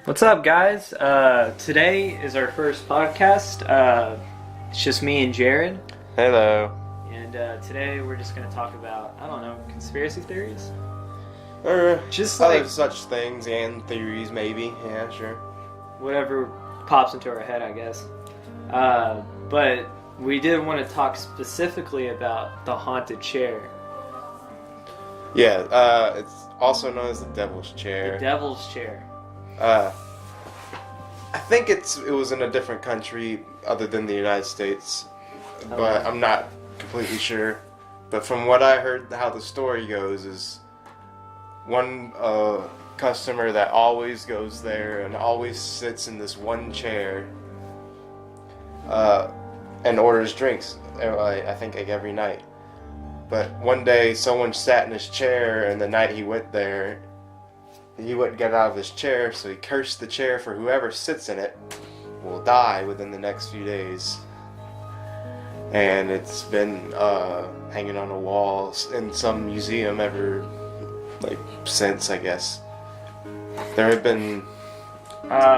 What's up, guys? Today is our first podcast. It's just me and Jared. Hello. And today we're just going to talk about, I don't know, conspiracy theories? Or Just other like such things and theories, maybe. Yeah, sure. whatever pops into our head, I guess. But we did want to talk specifically about the haunted chair. Yeah, it's also known as the Devil's Chair. The devil's chair. I think it was in a different country other than the United States, but I'm not completely sure. But from what I heard, how the story goes is one customer that always goes there and always sits in this one chair and orders drinks, I think like every night. But one day someone sat in his chair, and the night he went there, he wouldn't get out of his chair, so he cursed the chair for whoever sits in it will die within the next few days. And it's been hanging on a wall in some museum since, I guess. There have been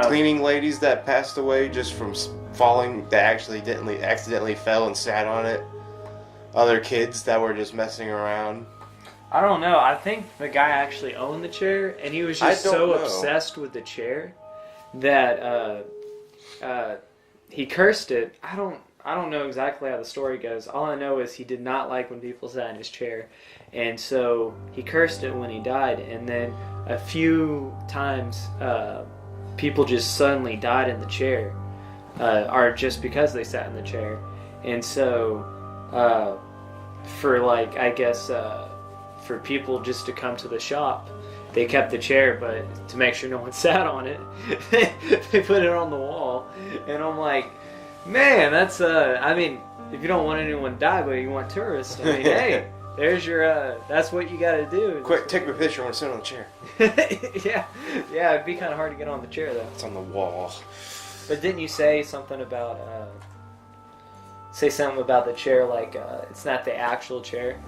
cleaning ladies that passed away just from falling, that accidentally fell and sat on it. Other kids that were just messing around. I don't know. I think the guy actually owned the chair, and he was just so obsessed with the chair that he cursed it. I don't know exactly how the story goes. All I know is he did not like when people sat in his chair, and so he cursed it when he died. And then a few times, people just suddenly died in the chair, or just because they sat in the chair. And so, for people just to come to the shop, they kept the chair, but to make sure no one sat on it, they put it on the wall. And I'm like, man, that's I mean, if you don't want anyone to die, but you want tourists, I mean, hey, there's your that's what you got to do. Quick, take a picture. I want to sit on the chair. yeah, it'd be kind of hard to get on the chair though. It's on the wall. But didn't you say something about the chair, like it's not the actual chair?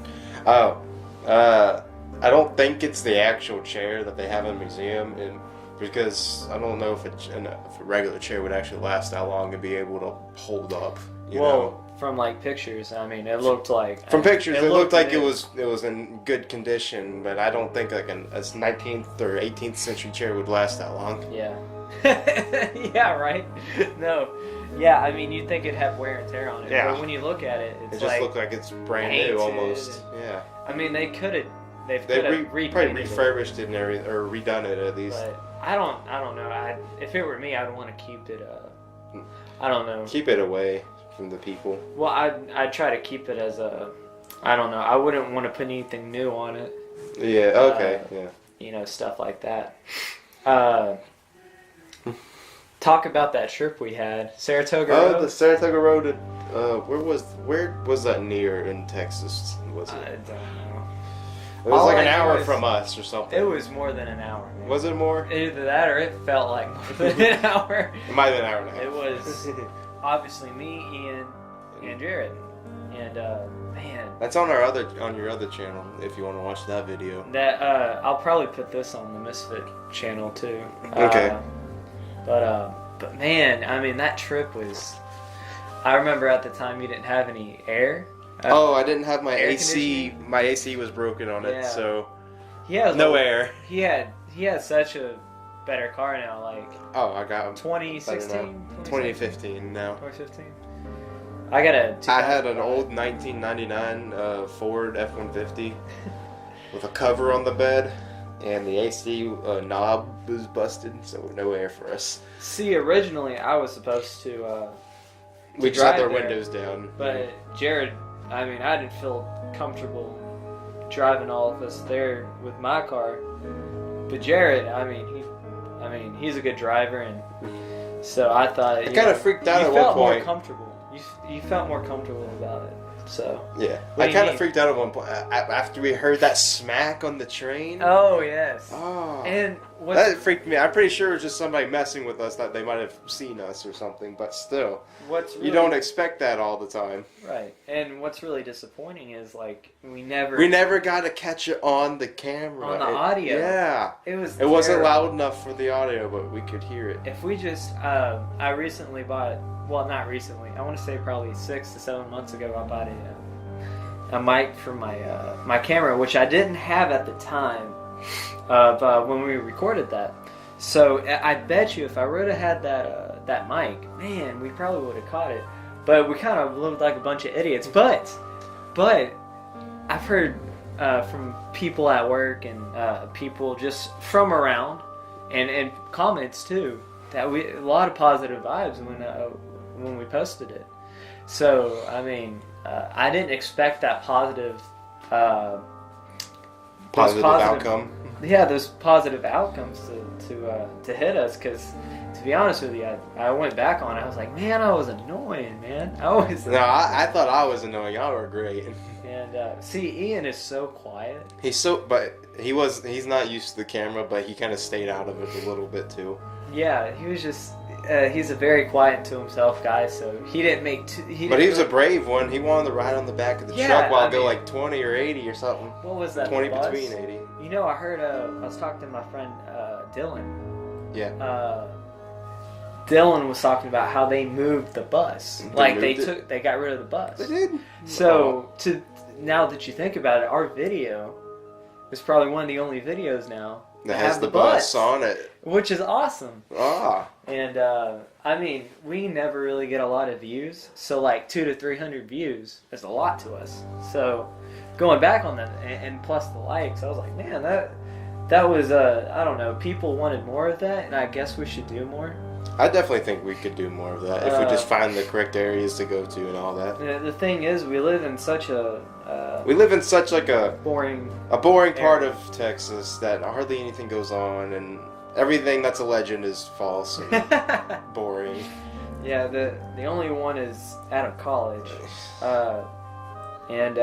Oh, I don't think it's the actual chair that they have in the museum, because I don't know if a regular chair would actually last that long and be able to hold up. You know? From like pictures, I mean, it looked like from pictures it looked like it was in good condition, but I don't think like a 19th or 18th century chair would last that long. Yeah. Yeah, right. No. Yeah, I mean, you'd think it'd have wear and tear on it, but when you look at it, it just looked like it's brand new almost. Yeah. I mean, they probably refurbished it and everything, or redone it at least. But I don't know. If it were me, I'd want to keep it. I don't know. Keep it away from the people. Well, I'd try to keep it as I don't know. I wouldn't want to put anything new on it. Yeah. Okay. Yeah. You know, stuff like that. Talk about that trip we had, Sartoga Road. Oh, the Sartoga Road. Where was that near in Texas? Was it? I don't know. It was like an hour from us or something. It was more than an hour. Man. Was it more? Either that or it felt like more than an hour. It might have been an hour and a half. It was obviously me, Ian, and Jared. And man, that's on your other channel if you want to watch that video. That I'll probably put this on the Misfit channel too. Okay. But man, I mean, that trip was. I remember at the time you didn't have any air. I didn't have my AC. My AC was broken on it, so no air. He had such a better car now, like. Oh, I got him. 2016, 2015 now. 2015. I had an old 1999 Ford F-150 with a cover on the bed. And the AC knob was busted, so no air for us. See, originally I was supposed to we just had our windows down. But Jared, I mean, I didn't feel comfortable driving all of us there with my car. But Jared, I mean, he's a good driver, and so I thought I kind of freaked out at one point. You felt more comfortable. You felt more comfortable about it. So yeah, I kind of freaked out at one point after we heard that smack on the train. Oh yes. Oh. And That freaked me. I'm pretty sure it was just somebody messing with us, that they might have seen us or something. But still, you don't expect that all the time. Right. And what's really disappointing is like we never got to catch it on the camera. On the audio. Yeah. It wasn't loud enough for the audio, but we could hear it. If we just, I recently bought. Well, not recently. I want to say probably 6 to 7 months ago. I bought a mic for my camera, which I didn't have at the time of when we recorded that. So I bet you if I would have had that mic, man, we probably would have caught it. But we kind of looked like a bunch of idiots. But I've heard from people at work and people just from around and comments too that a lot of positive vibes when we posted it. So I mean, I didn't expect that positive outcome. Yeah, those positive outcomes to hit us. Because to be honest with you, I went back on it. I was like, man, I was annoying, man. I thought I was annoying. Y'all were great. And see, Ian is so quiet. He's not used to the camera, but he kind of stayed out of it a little bit too. Yeah, he was just. He's a very quiet to himself guy, so he didn't make. But he was a brave one. He wanted to ride on the back of the truck while go like 20 or 80 or something. What was that? 20 between 80. You know, I heard. I was talking to my friend Dylan. Yeah. Dylan was talking about how they moved the bus. They got rid of the bus. They did. So now that you think about it, our video is probably one of the only videos now that has the bus on it, which is awesome. Ah. And I mean, we never really get a lot of views, so like 200 to 300 views is a lot to us. So going back on that, and plus the likes, I was like, man, that was I don't know, people wanted more of that, and I guess we should do more. I definitely think we could do more of that if we just find the correct areas to go to and all that. The thing is, we live in such a boring part of Texas that hardly anything goes on, and everything that's a legend is false and boring. Yeah, the only one is out of college, and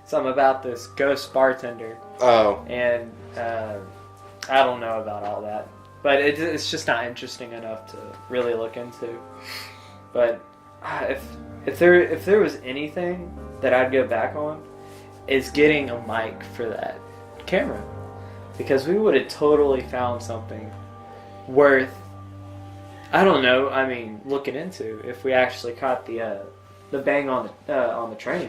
something about this ghost bartender. Oh. And I don't know about all that. But it's just not interesting enough to really look into. But if there was anything that I'd go back on, is getting a mic for that camera, because we would have totally found something worth, I don't know, I mean, looking into if we actually caught the bang on the train.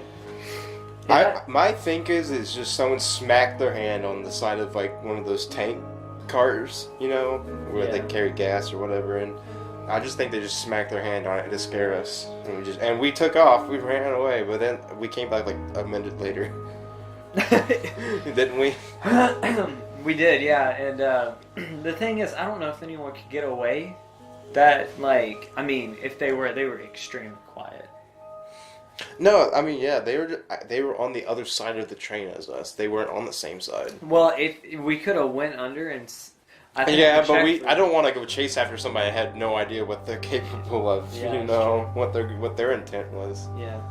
My think is just someone smacked their hand on the side of like one of those tank cars, you know, where they carry gas or whatever, and I just think they just smacked their hand on it to scare us, and we took off, we ran away, but then we came back like a minute later. Didn't we? We did, yeah. And the thing is, I don't know if anyone could get away. That, like, I mean, if they were extremely quiet. No, I mean, yeah, they were on the other side of the train as us. They weren't on the same side. Well, if we could have went under and. But I don't want to go chase after somebody that had no idea what they're capable of. Yeah, you know what their intent was. Yeah.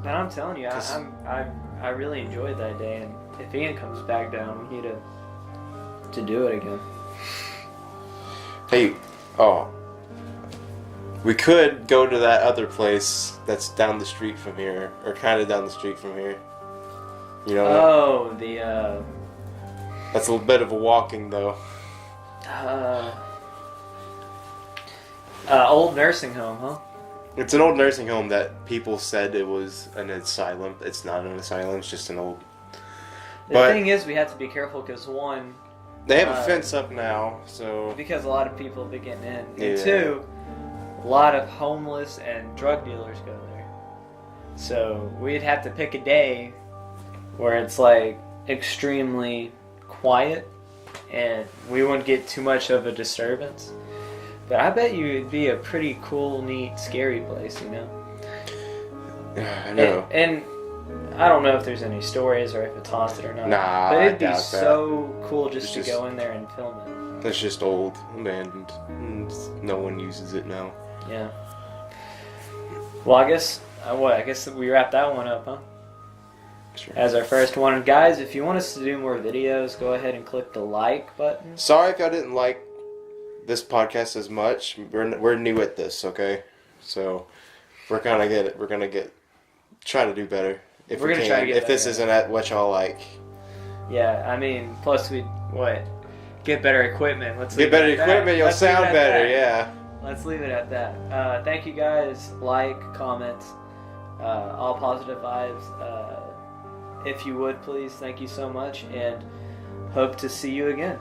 But I'm telling you, I really enjoyed that day, and if Ian comes back down, we need to do it again. Hey, we could go to that other place that's down the street from here, or kind of down the street from here. You know? Oh, That's a little bit of a walking, though. Old nursing home, huh? It's an old nursing home that people said it was an asylum. It's not an asylum, it's just an old... The thing is, we have to be careful because, one... They have a fence up now, so... Because a lot of people have been getting in. And two, a lot of homeless and drug dealers go there. So we'd have to pick a day where it's, like, extremely quiet and we wouldn't get too much of a disturbance. But I bet you it'd be a pretty cool, neat, scary place, you know? I know. And I don't know if there's any stories or if it's haunted or not. Nah, but it'd be so cool just to go in there and film it. It's just old, abandoned. No one uses it now. Yeah. Well, I guess we wrapped that one up, huh? Sure. As our first one. And guys, if you want us to do more videos, go ahead and click the like button. Sorry if I didn't like this podcast as much. We're new at this, okay? So we're gonna try to do better if we're we gonna can. try to get if this better. isn't at what y'all like. Yeah, I mean, plus we get better equipment. Get better equipment, you'll sound better. Yeah. Let's leave it at that. Thank you guys. Like, comments, all positive vibes. If you would please, thank you so much, and hope to see you again.